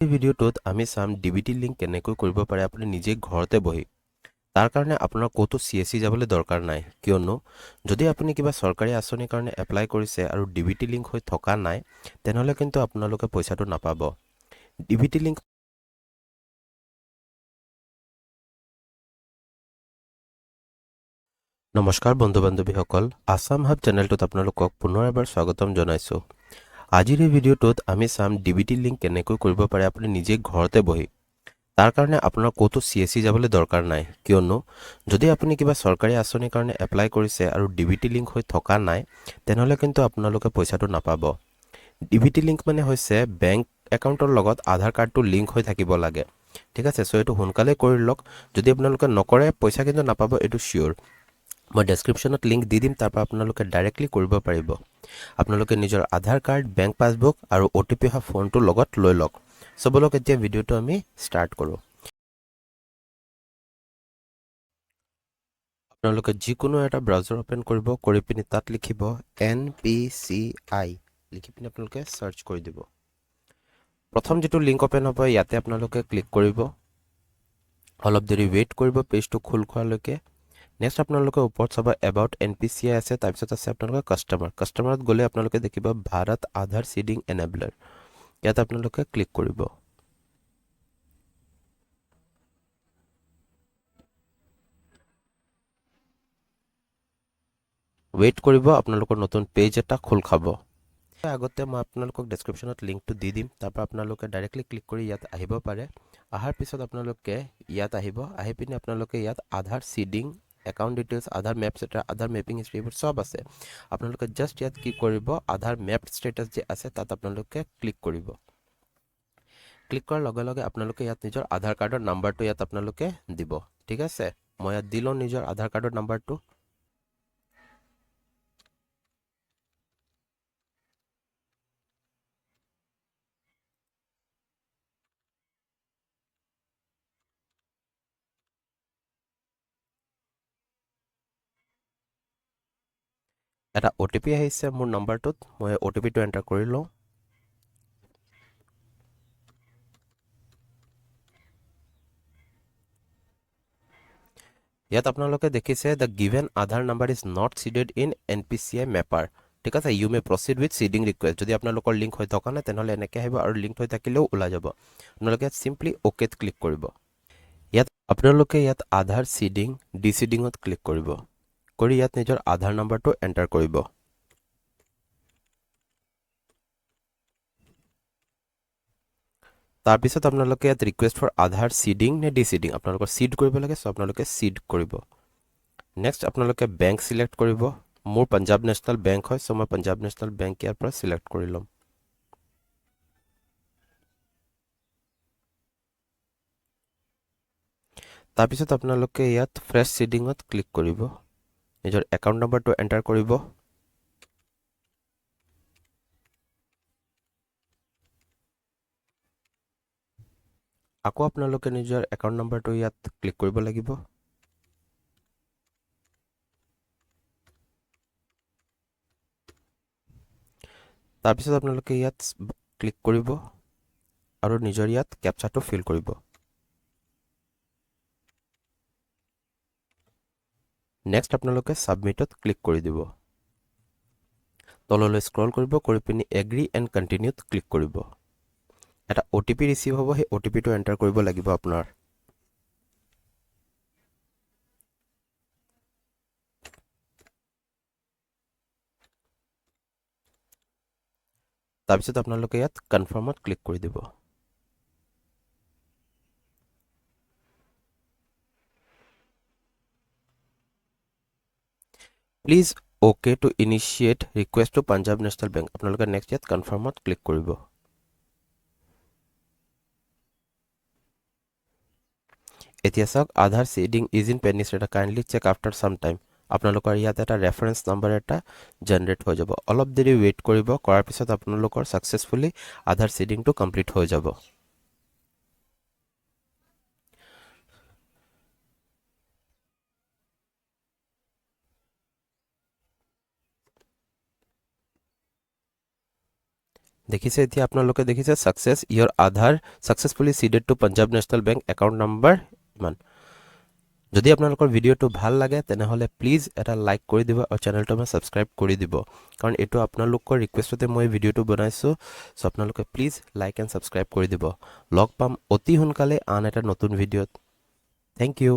এই ভিডিঅ'টোত আমি চাম ডিবিটি লিংক কেনেকৈ কৰিব পাৰে আপুনি নিজে ঘৰতে বহি। তাৰ কাৰণে আপোনাৰ ক'তো CSE যাবলৈ দৰকাৰ নাই, কিয়নো যদি আপুনি কিবা চৰকাৰী আঁচনিৰ কাৰণে এপ্লাই কৰিছে আৰু ডিবিটি লিংক হৈ থকা নাই, তেনেহ'লে কিন্তু আপোনালোকে পইচাটো নাপাব। ডিবিটি লিংক নমস্কাৰ বন্ধু-বান্ধৱীসকল, আছাম হাব চেনেলটোত আপোনালোকক পুনৰ এবাৰ স্বাগতম জনাইছোঁ। আজিৰ এই ভিডিঅ'টোত আমি চাম ডিবিটি লিংক কেনেকৈ কৰিব পাৰে আপুনি নিজে ঘৰতে বহি। তাৰ কাৰণে আপোনাৰ ক'তো CSE যাবলৈ দৰকাৰ নাই, কিয়নো যদি আপুনি কিবা চৰকাৰী আঁচনিৰ কাৰণে এপ্লাই কৰিছে আৰু ডিবিটি লিংক হৈ থকা নাই, তেনেহ'লে কিন্তু আপোনালোকে পইচাটো নাপাব। ডিবিটি লিংক মানে হৈছে বেংক একাউণ্টৰ লগত আধাৰ কাৰ্ডটো লিংক হৈ থাকিব লাগে। ঠিক আছে, চ' এইটো সোনকালে কৰি লওক। যদি আপোনালোকে নকৰে, পইচা কিন্তু নাপাব, এইটো চিয়'ৰ। মই ডেছক্ৰিপশ্যনত লিংক দি দিম, তাৰ পৰা আপোনালোকে ডাইৰেক্টলি কৰিব পাৰিব। আপোনালোকে নিজৰ আধাৰ কাৰ্ড, বেংক পাছবুক আৰু OTP অহা ফোনটো লগত লৈ লওক। চ' বলক এতিয়া ভিডিঅ'টো আমি ষ্টাৰ্ট কৰোঁ। আপোনালোকে যিকোনো এটা ব্ৰাউজাৰ ওপেন কৰিব, কৰি পিনি তাত লিখিব NPCI, লিখি পিনি আপোনালোকে চাৰ্চ কৰি দিব। প্ৰথম যিটো লিংক ওপেন হ'ব, ইয়াতে আপোনালোকে ক্লিক কৰিব। অলপ দেৰি ৱেইট কৰিব পেজটো খোল খোৱালৈকে। নেক্সট আপোনালোকে ওপৰত চাব এবাউট NPCI আছে, তাৰপিছত আছে আপোনালোকৰ কাষ্টমাৰত গ'লে আপোনালোকে দেখিব ভাৰত আধাৰ চিডিং এনেবলাৰ, ইয়াত আপোনালোকে ক্লিক কৰিব। ৱেইট কৰিব, আপোনালোকৰ নতুন পেজ এটা খোল খাব। আগতে মই আপোনালোকক ডেছক্ৰিপশ্যনত লিংকটো দি দিম, তাৰ পৰা আপোনালোকে ডাইৰেক্টলি ক্লিক কৰি ইয়াত আহিব পাৰে। অহাৰ পিছত আপোনালোকে ইয়াত আহিব, আহি পিনি আপোনালোকে ইয়াত আধাৰ চিডিং, একাউণ্ট ডিটেইলছ, আধাৰ মেপ ছেটাৰ, আধাৰ মেপিং হিষ্ট্ৰী, এইবোৰ চব আছে। আপোনালোকে জাষ্ট ইয়াত কি কৰিব, আধাৰ মেপ ষ্টেটাছ যে আছে তাত আপোনালোকে ক্লিক কৰিব। ক্লিক কৰাৰ লগে লগে আপোনালোকে ইয়াত নিজৰ আধাৰ কাৰ্ডৰ নাম্বাৰটো ইয়াত আপোনালোকে দিব। ঠিক আছে, মই ইয়াত দি লওঁ নিজৰ আধাৰ কাৰ্ডৰ নাম্বাৰটো। এটা OTP আহিছে মোৰ নম্বৰটোত, মই OTPটো এণ্টাৰ কৰি লওঁ। ইয়াত আপোনালোকে দেখিছে the given Aadhaar number is not seeded in NPCI mapper. ঠিক আছে, you may proceed with seeding request. যদি আপোনালোকৰ লিংক হৈ থকা নাই, তেনেহ'লে এনেকৈ আহিব আৰু লিংক হৈ থাকিলেও ওলাই যাব। আপোনালোকে ইয়াত চিম্পলি অ'কেত ক্লিক কৰিব। ইয়াত আপোনালোকে ইয়াত আধাৰ চিডিং, ডিচিডিঙত ক্লিক কৰিব। কৰি ইয়াত নিজৰ আধাৰ নাম্বাৰটো এণ্টাৰ কৰিব। তাৰপিছত আপোনালোকে ইয়াত ৰিকুৱেষ্ট ফৰ আধাৰ চিডিং নে ডিচিডিং, আপোনালোকৰ চিড কৰিব লাগে, চ' আপোনালোকে চিড কৰিব। নেক্সট আপোনালোকে বেংক চিলেক্ট কৰিব। মোৰ পাঞ্জাৱ নেশ্যনেল বেংক হয়, চ' মই পাঞ্জাৱ নেশ্যনেল বেংক ইয়াৰ পৰা চিলেক্ট কৰি ল'ম। তাৰপিছত আপোনালোকে ইয়াত ফ্ৰেছ চিডিঙত ক্লিক কৰিব। নিজৰ একাউণ্ট নম্বৰটো এণ্টাৰ কৰিব। আকৌ আপোনালোকে নিজৰ একাউণ্ট নম্বৰটো ইয়াত ক্লিক কৰিব লাগিব। তাৰপিছত আপোনালোকে ইয়াত ক্লিক কৰিব আৰু নিজৰ ইয়াত কেপচাটো ফিল কৰিব। নেক্সট আপোনালোকে ছাবমিটত ক্লিক কৰি দিব। তললৈ স্ক্ৰল কৰিব, কৰি পিনি এগ্ৰি এণ্ড কণ্টিনিউত ক্লিক কৰিব। এটা OTP ৰিচিভ হ'ব, সেই OTPটো এণ্টাৰ কৰিব লাগিব আপোনাৰ। তাৰপিছত আপোনালোকে ইয়াত কনফাৰ্মত ক্লিক কৰি দিব। Please okay to initiate request to Punjab National Bank, আপোনালোকে নেক্সট ইয়াত কনফাৰ্মত ক্লিক কৰিব। এতিয়া চাওক Aadhaar seeding is in pending status, kindly check after some time. আপোনালোকৰ ইয়াত এটা ৰেফাৰেঞ্চ নাম্বাৰ এটা জেনেৰেট হৈ যাব। অলপ দেৰি ৱেইট কৰিব, কৰাৰ পিছত আপোনালোকৰ ছাকচেছফুলি আধাৰ চিডিংটো কমপ্লিট হৈ যাব। দেখিছে এতিয়া আপোনালোকে দেখিছে success your Aadhaar successfully seeded to Punjab national bank account number ইমান যদি আপোনালোকৰ ভিডিঅ'টো ভাল লাগে তেনেহ'লে প্লিজ এটা লাইক কৰি দিব আৰু চেনেলটো মই ছাবস্ক্ৰাইব কৰি দিব কাৰণ এইটো আপোনালোকৰ ৰিকুৱেষ্টতে মই ভিডিঅ'টো বনাইছোঁ চ' আপোনালোকে প্লিজ লাইক এণ্ড ছাবস্ক্ৰাইব কৰি দিব লগ পাম অতি সোনকালে আন এটা নতুন ভিডিঅ'ত থেংক ইউ